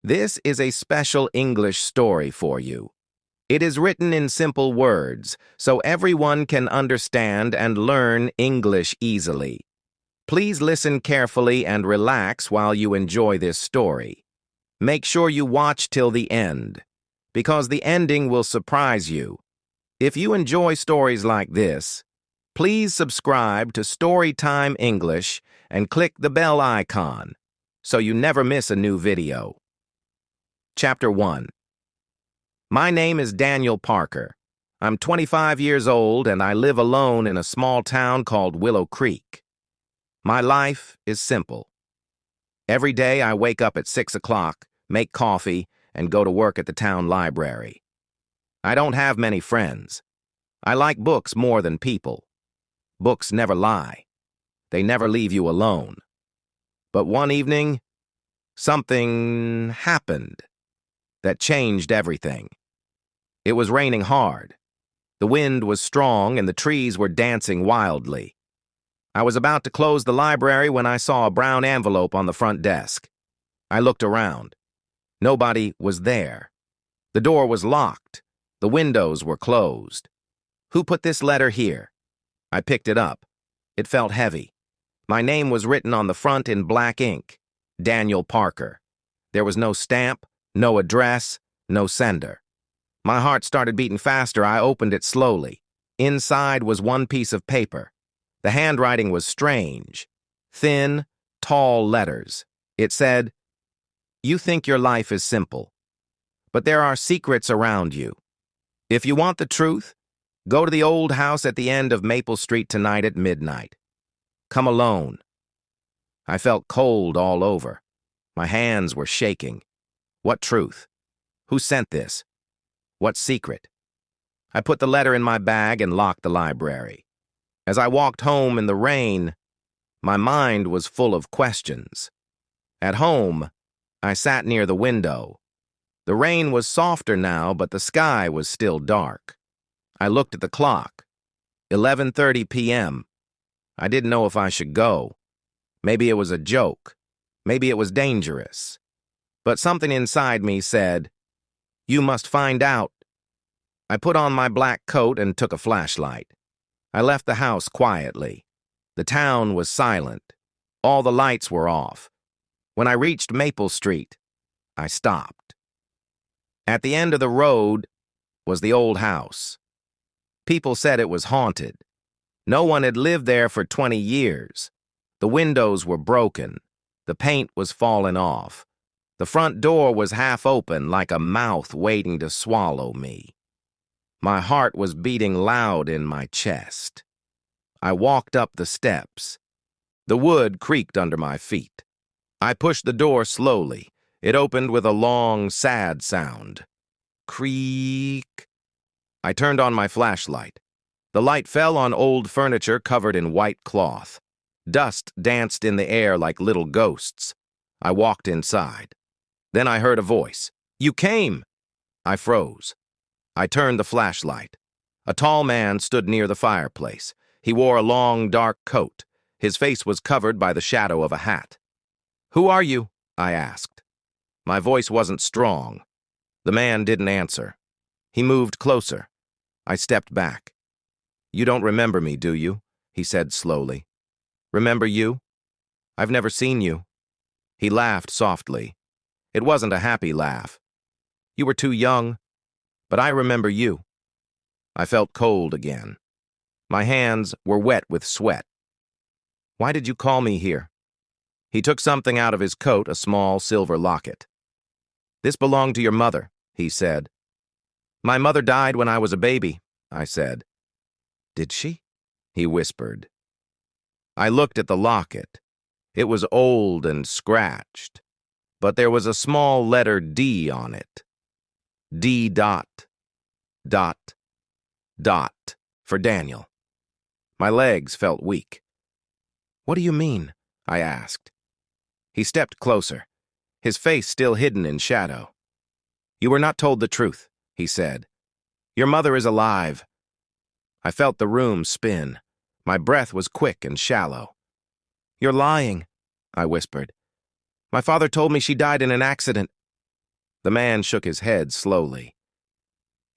This is a special English story for you. It is written in simple words, so everyone can understand and learn English easily. Please listen carefully and relax while you enjoy this story. Make sure you watch till the end, because the ending will surprise you. If you enjoy stories like this, please subscribe to Storytime English and click the bell icon so you never miss a new video. Chapter 1. My name is Daniel Parker. I'm 25 years old and I live alone in a small town called Willow Creek. My life is simple. Every day I wake up at 6 o'clock, make coffee, and go to work at the town library. I don't have many friends. I like books more than people. Books never lie. They never leave you alone. But one evening, something happened that changed everything. It was raining hard. The wind was strong and the trees were dancing wildly. I was about to close the library when I saw a brown envelope on the front desk. I looked around. Nobody was there. The door was locked. The windows were closed. Who put this letter here? I picked it up. It felt heavy. My name was written on the front in black ink. Daniel Parker. There was no stamp, no address, no sender. My heart started beating faster. I opened it slowly. Inside was one piece of paper. The handwriting was strange. Thin, tall letters. It said, "You think your life is simple, but there are secrets around you. If you want the truth, go to the old house at the end of Maple Street tonight at midnight. Come alone." I felt cold all over. My hands were shaking. What truth? Who sent this? What secret? I put the letter in my bag and locked the library. As I walked home in the rain, my mind was full of questions. At home, I sat near the window. The rain was softer now, but the sky was still dark. I looked at the clock. 11:30 p.m. I didn't know if I should go. Maybe it was a joke. Maybe it was dangerous. But something inside me said, "You must find out." I put on my black coat and took a flashlight. I left the house quietly. The town was silent. All the lights were off. When I reached Maple Street, I stopped. At the end of the road was the old house. People said it was haunted. No one had lived there for 20 years. The windows were broken. The paint was falling off. The front door was half open like a mouth waiting to swallow me. My heart was beating loud in my chest. I walked up the steps. The wood creaked under my feet. I pushed the door slowly. It opened with a long, sad sound. Creak. I turned on my flashlight. The light fell on old furniture covered in white cloth. Dust danced in the air like little ghosts. I walked inside. Then I heard a voice. "You came!" I froze. I turned the flashlight. A tall man stood near the fireplace. He wore a long, dark coat. His face was covered by the shadow of a hat. "Who are you?" I asked. My voice wasn't strong. The man didn't answer. He moved closer. I stepped back. "You don't remember me, do you?" he said slowly. "Remember you? I've never seen you." He laughed softly. It wasn't a happy laugh. "You were too young, but I remember you." I felt cold again. My hands were wet with sweat. "Why did you call me here?" He took something out of his coat, a small silver locket. "This belonged to your mother," he said. "My mother died when I was a baby," I said. "Did she?" he whispered. I looked at the locket. It was old and scratched, but there was a small letter D on it. D dot, dot, dot, for Daniel. My legs felt weak. "What do you mean?" I asked. He stepped closer, his face still hidden in shadow. "You were not told the truth," he said. "Your mother is alive." I felt the room spin. My breath was quick and shallow. "You're lying," I whispered. "My father told me she died in an accident." The man shook his head slowly.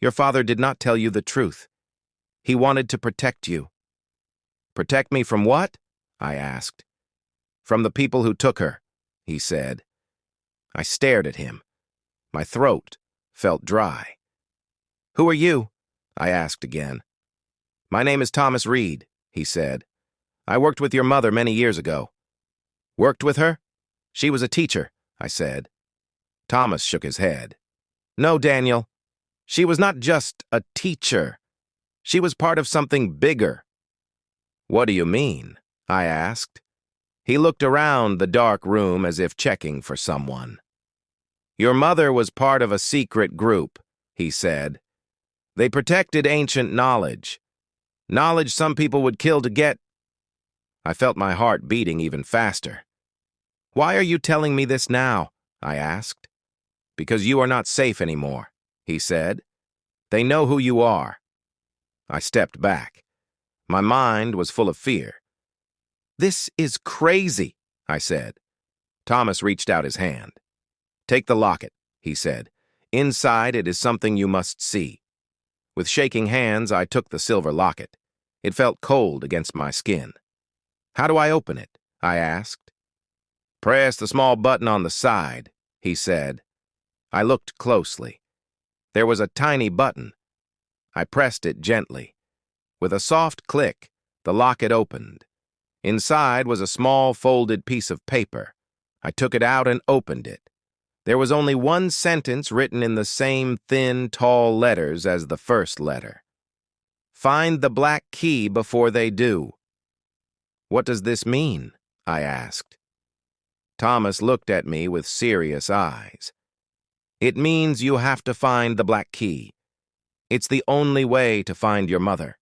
Your father did not tell you the truth. He wanted to protect you. Protect me from what? I asked. From the people who took her, he said. I stared at him. My throat felt dry. Who are you? I asked again. My name is Thomas Reed, he said. I worked with your mother many years ago. Worked with her? She was a teacher, I said. Thomas shook his head. No, Daniel. She was not just a teacher. She was part of something bigger. What do you mean? I asked. He looked around the dark room as if checking for someone. Your mother was part of a secret group, he said. They protected ancient knowledge. Knowledge some people would kill to get. I felt my heart beating even faster. Why are you telling me this now? I asked. Because you are not safe anymore, he said. They know who you are. I stepped back. My mind was full of fear. This is crazy, I said. Thomas reached out his hand. Take the locket, he said. Inside it is something you must see. With shaking hands, I took the silver locket. It felt cold against my skin. How do I open it? I asked. Press the small button on the side, he said. I looked closely. There was a tiny button. I pressed it gently. With a soft click, the locket opened. Inside was a small folded piece of paper. I took it out and opened it. There was only one sentence written in the same thin, tall letters as the first letter. Find the black key before they do. What does this mean? I asked. Thomas looked at me with serious eyes. It means you have to find the black key. It's the only way to find your mother.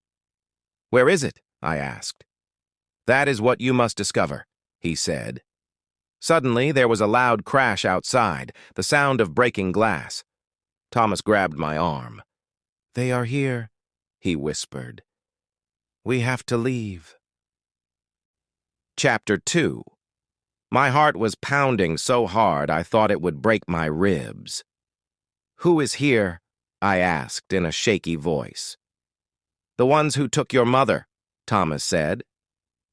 Where is it? I asked. That is what you must discover, he said. Suddenly, there was a loud crash outside, the sound of breaking glass. Thomas grabbed my arm. They are here, he whispered. We have to leave. Chapter 2. My heart was pounding so hard I thought it would break my ribs. Who is here? I asked in a shaky voice. The ones who took your mother, Thomas said.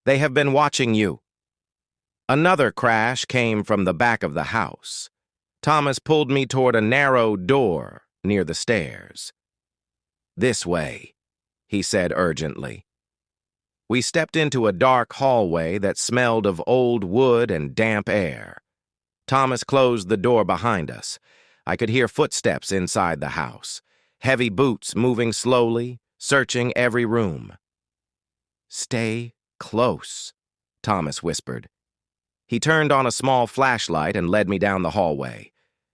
They have been watching you. Another crash came from the back of the house. Thomas pulled me toward a narrow door near the stairs. This way, he said urgently. We stepped into a dark hallway that smelled of old wood and damp air. Thomas closed the door behind us. I could hear footsteps inside the house, heavy boots moving slowly, searching every room. Stay close, Thomas whispered. He turned on a small flashlight and led me down the hallway.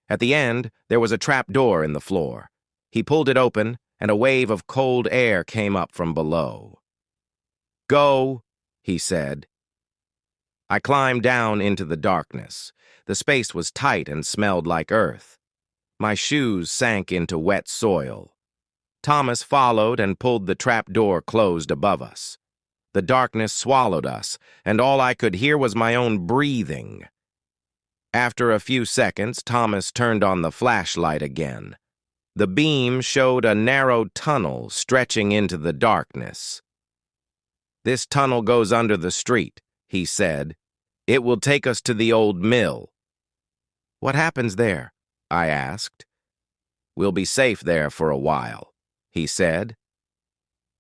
At the end, there was a trap door in the floor. He pulled it open, and a wave of cold air came up from below. Go, he said. I climbed down into the darkness. The space was tight and smelled like earth. My shoes sank into wet soil. Thomas followed and pulled the trap door closed above us. The darkness swallowed us, and all I could hear was my own breathing. After a few seconds, Thomas turned on the flashlight again. The beam showed a narrow tunnel stretching into the darkness. This tunnel goes under the street, he said. It will take us to the old mill. What happens there? I asked. We'll be safe there for a while, he said.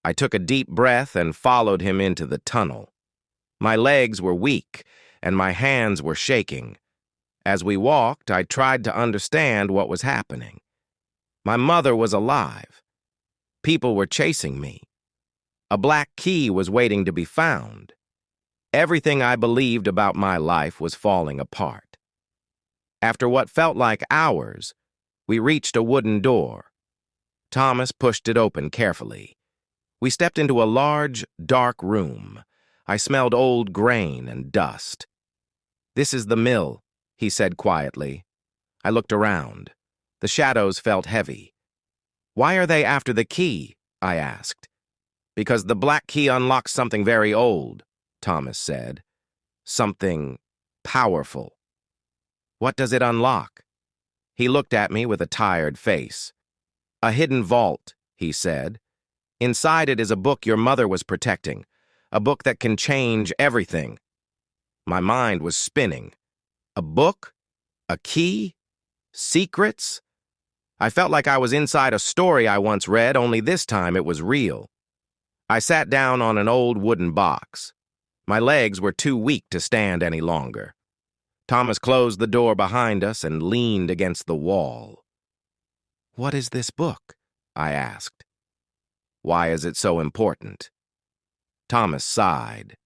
I took a deep breath and followed him into the tunnel. My legs were weak, and my hands were shaking. As we walked, I tried to understand what was happening. My mother was alive. People were chasing me. A black key was waiting to be found. Everything I believed about my life was falling apart. After what felt like hours, we reached a wooden door. Thomas pushed it open carefully. We stepped into a large, dark room. I smelled old grain and dust. This is the mill, he said quietly. I looked around. The shadows felt heavy. Why are they after the key? I asked. Because the black key unlocks something very old, Thomas said. Something powerful. What does it unlock? He looked at me with a tired face. "A hidden vault," he said. "Inside it is a book your mother was protecting, a book that can change everything." My mind was spinning. A book? A key? Secrets? I felt like I was inside a story I once read, only this time it was real. I sat down on an old wooden box. My legs were too weak to stand any longer. Thomas closed the door behind us and leaned against the wall. "What is this book?" I asked. "Why is it so important?" Thomas sighed.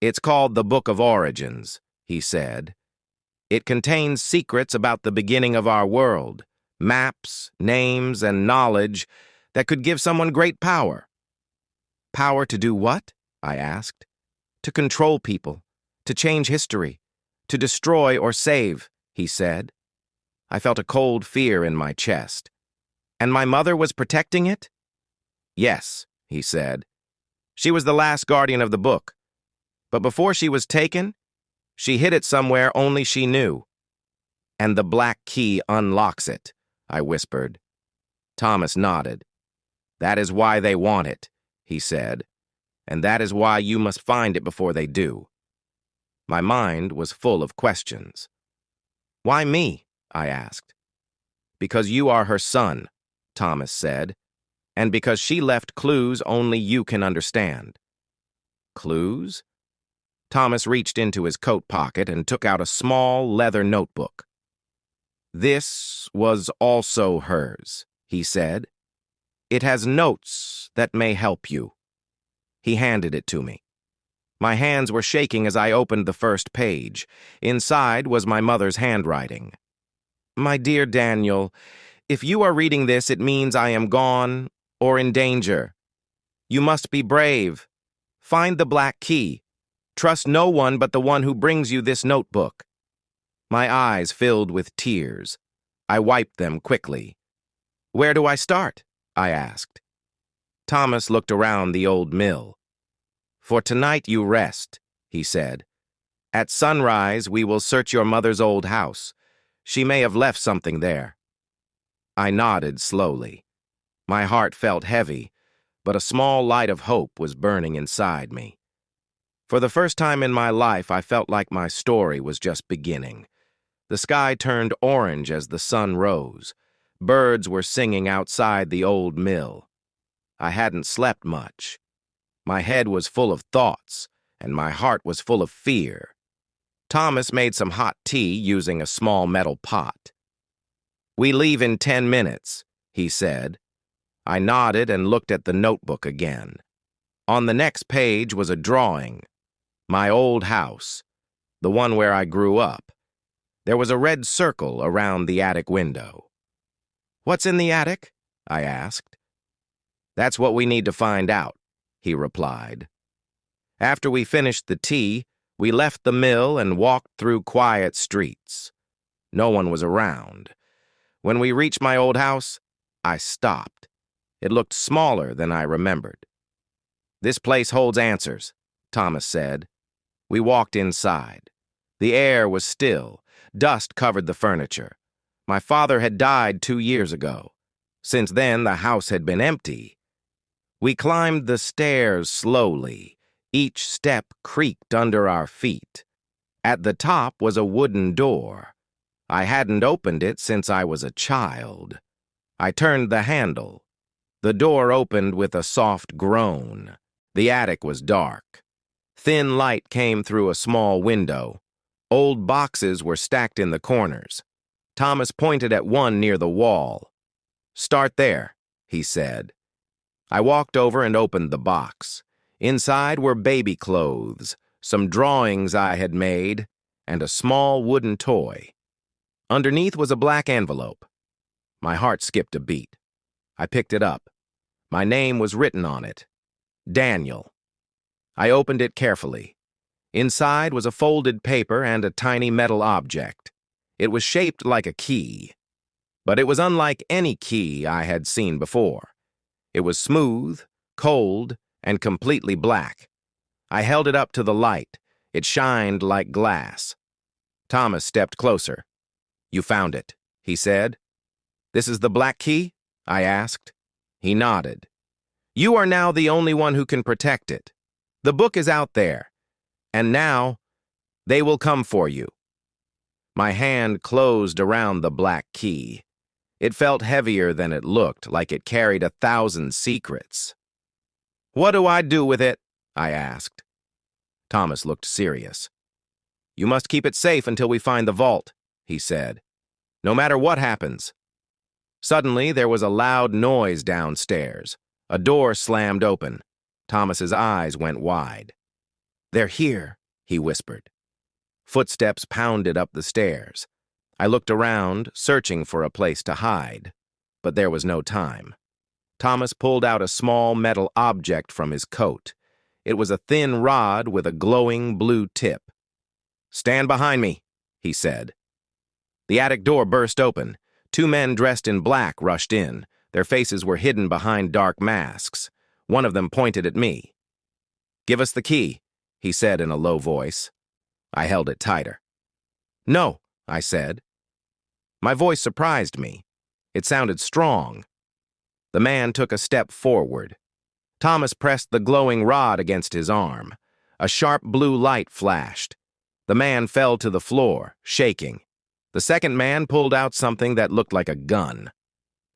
"It's called the Book of Origins," he said. "It contains secrets about the beginning of our world, maps, names, and knowledge that could give someone great power." "Power to do what?" I asked. "To control people, to change history, to destroy or save," he said. I felt a cold fear in my chest. "And my mother was protecting it?" "Yes," he said. "She was the last guardian of the book. But before she was taken, she hid it somewhere only she knew." "And the black key unlocks it," I whispered. Thomas nodded. "That is why they want it," he said. "And that is why you must find it before they do." My mind was full of questions. "Why me?" I asked. "Because you are her son," Thomas said, "and because she left clues only you can understand." "Clues?" Thomas reached into his coat pocket and took out a small leather notebook. "This was also hers," he said. "It has notes that may help you." He handed it to me. My hands were shaking as I opened the first page. Inside was my mother's handwriting. "My dear Daniel, if you are reading this, it means I am gone or in danger. You must be brave. Find the black key. Trust no one but the one who brings you this notebook." My eyes filled with tears. I wiped them quickly. "Where do I start?" I asked. Thomas looked around the old mill. "For tonight you rest," he said. "At sunrise we will search your mother's old house. She may have left something there." I nodded slowly. My heart felt heavy, but a small light of hope was burning inside me. For the first time in my life, I felt like my story was just beginning. The sky turned orange as the sun rose. Birds were singing outside the old mill. I hadn't slept much. My head was full of thoughts, and my heart was full of fear. Thomas made some hot tea using a small metal pot. "We leave in 10 minutes, he said. I nodded and looked at the notebook again. On the next page was a drawing. My old house, the one where I grew up. There was a red circle around the attic window. "What's in the attic?" I asked. "That's what we need to find out," he replied. After we finished the tea, we left the mill and walked through quiet streets. No one was around. When we reached my old house, I stopped. It looked smaller than I remembered. "This place holds answers," Thomas said. We walked inside. The air was still. Dust covered the furniture. My father had died 2 years ago. Since then, the house had been empty. We climbed the stairs slowly. Each step creaked under our feet. At the top was a wooden door. I hadn't opened it since I was a child. I turned the handle. The door opened with a soft groan. The attic was dark. Thin light came through a small window. Old boxes were stacked in the corners. Thomas pointed at one near the wall. "Start there," he said. I walked over and opened the box. Inside were baby clothes, some drawings I had made, and a small wooden toy. Underneath was a black envelope. My heart skipped a beat. I picked it up. My name was written on it. Daniel. I opened it carefully. Inside was a folded paper and a tiny metal object. It was shaped like a key. But it was unlike any key I had seen before. It was smooth, cold, and completely black. I held it up to the light. It shined like glass. Thomas stepped closer. "You found it," he said. This is the black key? I asked. He nodded. You are now the only one who can protect it. The book is out there, and now they will come for you. My hand closed around the black key. It felt heavier than it looked, like it carried 1,000 secrets. What do I do with it? I asked. Thomas looked serious. You must keep it safe until we find the vault, he said. No matter what happens. Suddenly, there was a loud noise downstairs. A door slammed open. Thomas's eyes went wide. They're here, he whispered. Footsteps pounded up the stairs. I looked around, searching for a place to hide. But there was no time. Thomas pulled out a small metal object from his coat. It was a thin rod with a glowing blue tip. Stand behind me, he said. The attic door burst open. 2 men dressed in black rushed in. Their faces were hidden behind dark masks. One of them pointed at me. Give us the key, he said in a low voice. I held it tighter. No, I said. My voice surprised me. It sounded strong. The man took a step forward. Thomas pressed the glowing rod against his arm. A sharp blue light flashed. The man fell to the floor, shaking. The second man pulled out something that looked like a gun.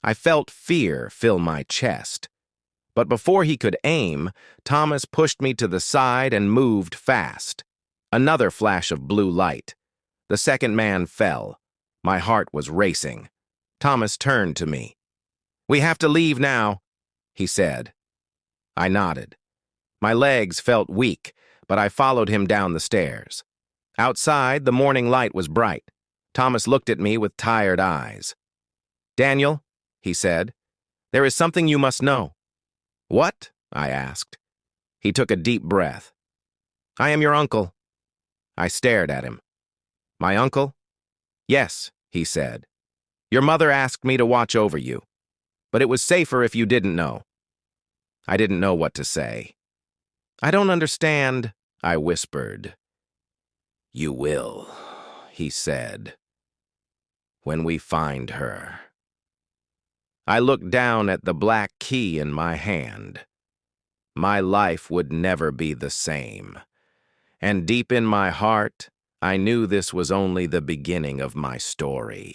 I felt fear fill my chest. But before he could aim, Thomas pushed me to the side and moved fast. Another flash of blue light. The second man fell. My heart was racing. Thomas turned to me. We have to leave now, he said. I nodded. My legs felt weak, but I followed him down the stairs. Outside, the morning light was bright. Thomas looked at me with tired eyes. Daniel, he said, there is something you must know. What? I asked. He took a deep breath. I am your uncle. I stared at him. My uncle? Yes, he said. Your mother asked me to watch over you, but it was safer if you didn't know. I didn't know what to say. I don't understand, I whispered. You will, he said, when we find her. I looked down at the black key in my hand. My life would never be the same. And deep in my heart, I knew this was only the beginning of my story.